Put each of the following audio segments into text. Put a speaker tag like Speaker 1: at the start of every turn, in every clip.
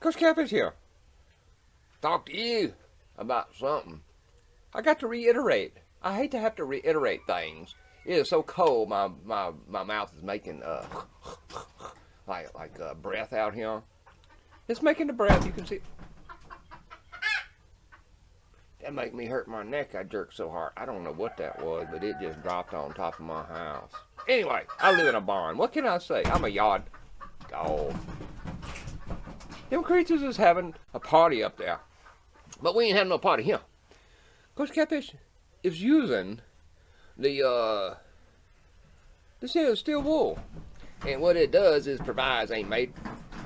Speaker 1: Kosher Catfish here. Talk to you about something. I got to reiterate. I hate to have to reiterate things. It is so cold. My mouth is making like breath out here. It's making the breath. You can see. That make me hurt my neck. I jerked so hard. I don't know what that was, but it just dropped on top of my house. Anyway, I live in a barn. What can I say? I'm a yard dog. Them creatures is having a party up there. But we ain't having no party here. Kosher Catfish is using the this here is steel wool. And what it does is provides a mate.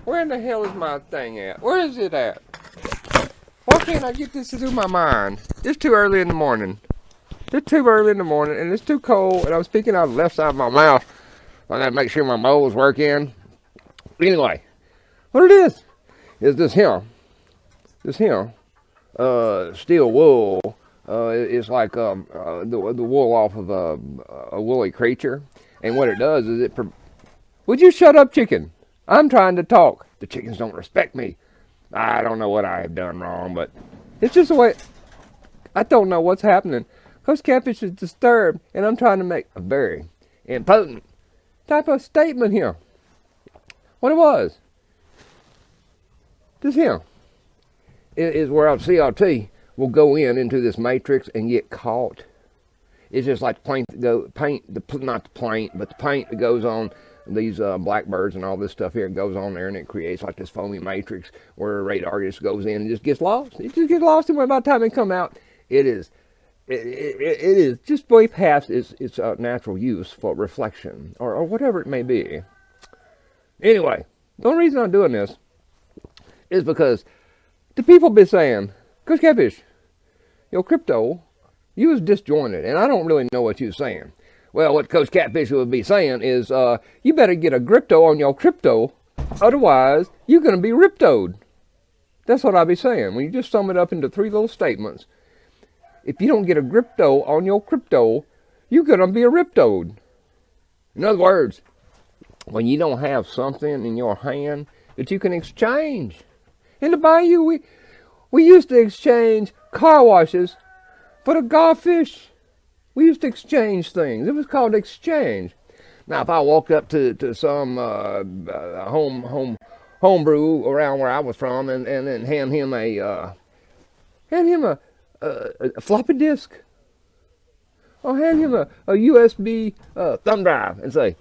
Speaker 1: Where in the hell is my thing at? Where is it at? Why can't I get this through my mind? It's too early in the morning. It's too early in the morning and it's too cold and I'm speaking out of the left side of my mouth. I gotta make sure my moles work in. Anyway, what it is this here steel wool. It's like the wool off of a woolly creature. And what it does is it... Would you shut up, chicken? I'm trying to talk. The chickens don't respect me. I don't know what I have done wrong, but it's just the way... I don't know what's happening. Kosher Catfish is disturbed, and I'm trying to make a very important type of statement here. What it was. This here is where our CRT will go into this matrix and get caught. It's just like the not the paint, but the paint that goes on these blackbirds and all this stuff here. It goes on there and it creates like this foamy matrix where a radar just goes in and just gets lost. It just gets lost, and by the time it come out, it is just way past its natural use for reflection or whatever it may be. Anyway, the only reason I'm doing this is because the people be saying, Kosher Catfish, your crypto, you was disjointed, and I don't really know what you was saying. Well, what Kosher Catfish would be saying is, you better get a Grypto on your crypto, otherwise you're going to be Riytoed. That's what I'd be saying. When you just sum it up into three little statements, if you don't get a Grypto on your crypto, you're going to be a Riytoed. In other words, when you don't have something in your hand that you can exchange. In the bayou, we used to exchange car washes for the garfish. We used to exchange things. It was called exchange. Now, if I walked up to some homebrew around where I was from and then hand him a floppy disk, or hand him a USB thumb drive and say,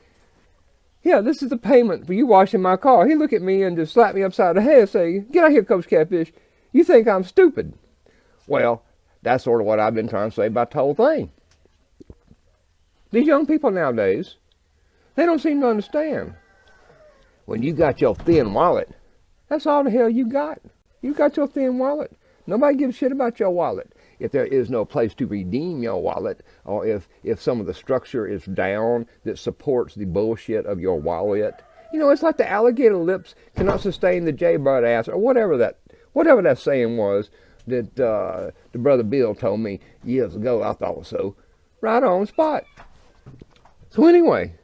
Speaker 1: yeah, this is the payment for you washing my car. He'd look at me and just slap me upside the head and say, get out here, Kosher Catfish. You think I'm stupid. Well, that's sort of what I've been trying to say about the whole thing. These young people nowadays, they don't seem to understand. When you got your thin wallet, that's all the hell you got. You got your thin wallet. Nobody gives a shit about your wallet. If there is no place to redeem your wallet, or if some of the structure is down that supports the bullshit of your wallet, you know, it's like the alligator lips cannot sustain the jaybird ass, or whatever that saying was that the brother Bill told me years ago. I thought was so right on spot. So anyway,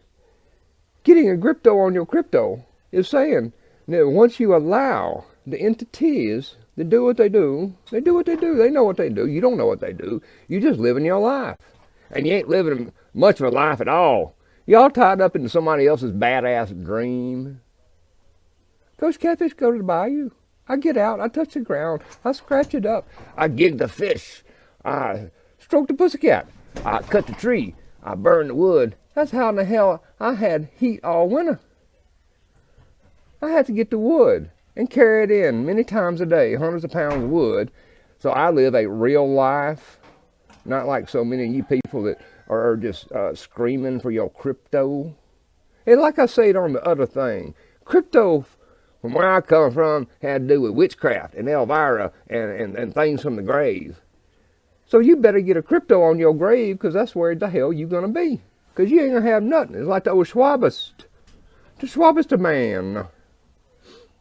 Speaker 1: getting a Grypto on your crypto is saying that once you allow the entities that do what they do, they do what they do. They know what they do. You don't know what they do. You just living your life. And you ain't living much of a life at all. You all tied up into somebody else's badass dream. Kosher Catfish go to the bayou. I get out. I touch the ground. I scratch it up. I gig the fish. I stroke the pussycat. I cut the tree. I burn the wood. That's how in the hell I had heat all winter. I had to get the wood and carry it in many times a day, hundreds of pounds of wood. So I live a real life, not like so many of you people that are just screaming for your crypto. And like I said on the other thing, crypto, from where I come from, had to do with witchcraft and Elvira and things from the grave. So you better get a crypto on your grave, because that's where the hell you going to be. Because you ain't going to have nothing. It's like the old Schwabist. The Schwabist man.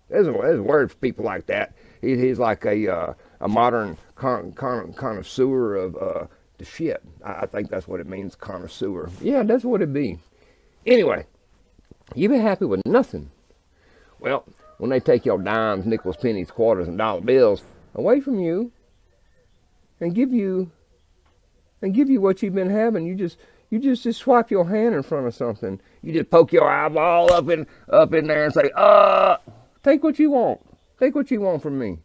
Speaker 1: There's a word for people like that. He's like a modern connoisseur of the shit. I think that's what it means, connoisseur. Yeah, that's what it be. Anyway, you be happy with nothing. Well, when they take your dimes, nickels, pennies, quarters, and dollar bills away from you and give you what you've been having. You just swipe your hand in front of something. You just poke your eyeball up in there and say, take what you want. Take what you want from me.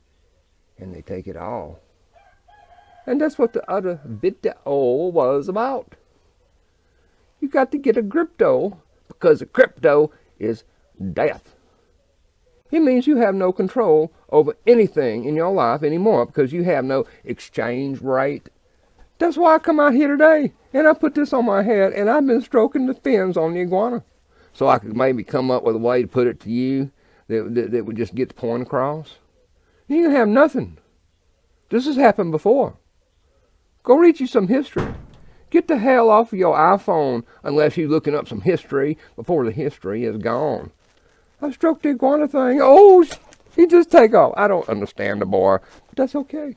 Speaker 1: And they take it all. And that's what the other video was about. You got to get a Grypto, because a crypto is death. It means you have no control over anything in your life anymore, because you have no exchange rate. That's why I come out here today and I put this on my head and I've been stroking the fins on the iguana, so I could maybe come up with a way to put it to you that would just get the point across. You don't have nothing. This has happened before. Go read you some history. Get the hell off of your iPhone unless you're looking up some history before the history is gone. I stroked the iguana thing. Oh, he just take off. I don't understand the boy, but that's okay.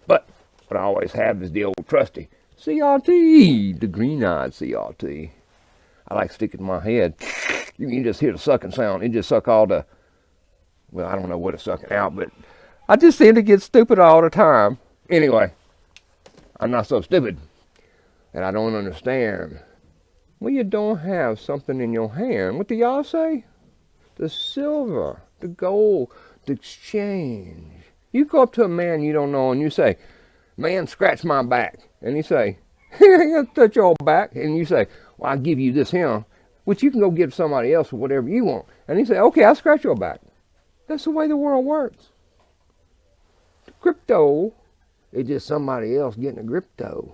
Speaker 1: But what I always have is the old trusty CRT, the green-eyed CRT. I like sticking in my head. You can just hear the sucking sound. It just suck all the, well, I don't know what it's sucking out, but I just seem to get stupid all the time. Anyway, I'm not so stupid that I don't understand. When you don't have something in your hand, what do y'all say? The silver, the gold, the exchange. You go up to a man you don't know and you say, man, scratch my back. And he say, he'll touch your back. And you say, well, I'll give you this here, which you can go give somebody else for whatever you want. And he say, okay, I'll scratch your back. That's the way the world works. The crypto is just somebody else getting a Grypto,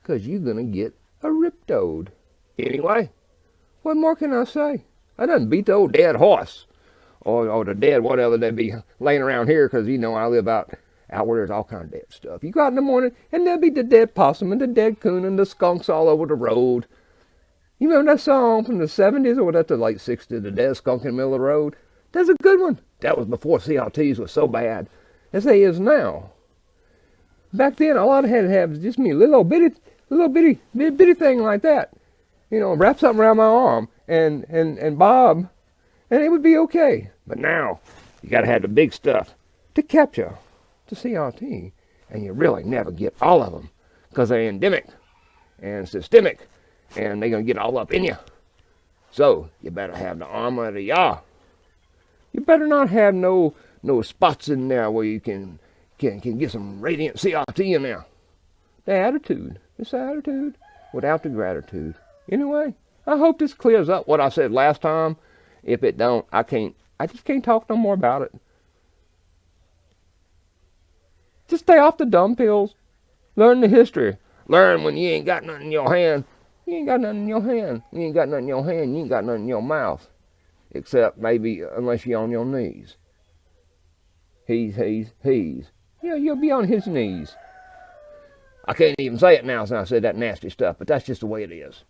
Speaker 1: because you're going to get a Riytoed. Anyway, what more can I say? I done beat the old dead horse, or the dead whatever they be laying around here, because you know I live out where there's all kind of dead stuff. You go out in the morning and there'll be the dead possum and the dead coon and the skunks all over the road. You remember that song from the 70s, or was that the late 60s, the dead skunk in the middle of the road? That's a good one. That was before CRTs was so bad as they is now. Back then, all I had to have was just me, a little bitty thing like that. You know, wrap something around my arm and bob, and it would be okay. But now, you got to have the big stuff to capture the CRT, and you really never get all of them, because they're endemic and systemic, and they're going to get all up in you. So, you better have the armor of the Yah. You better not have no spots in there where you can get some radiant CRT in there. The attitude. It's the attitude without the gratitude. Anyway, I hope this clears up what I said last time. If it don't, I just can't talk no more about it. Just stay off the dumb pills. Learn the history. Learn when you ain't got nothing in your hand. You ain't got nothing in your hand. You ain't got nothing in your hand. You ain't got nothing in your mouth. Except maybe unless you're on your knees. He's. Yeah, you'll be on his knees. I can't even say it now since I said that nasty stuff, but that's just the way it is.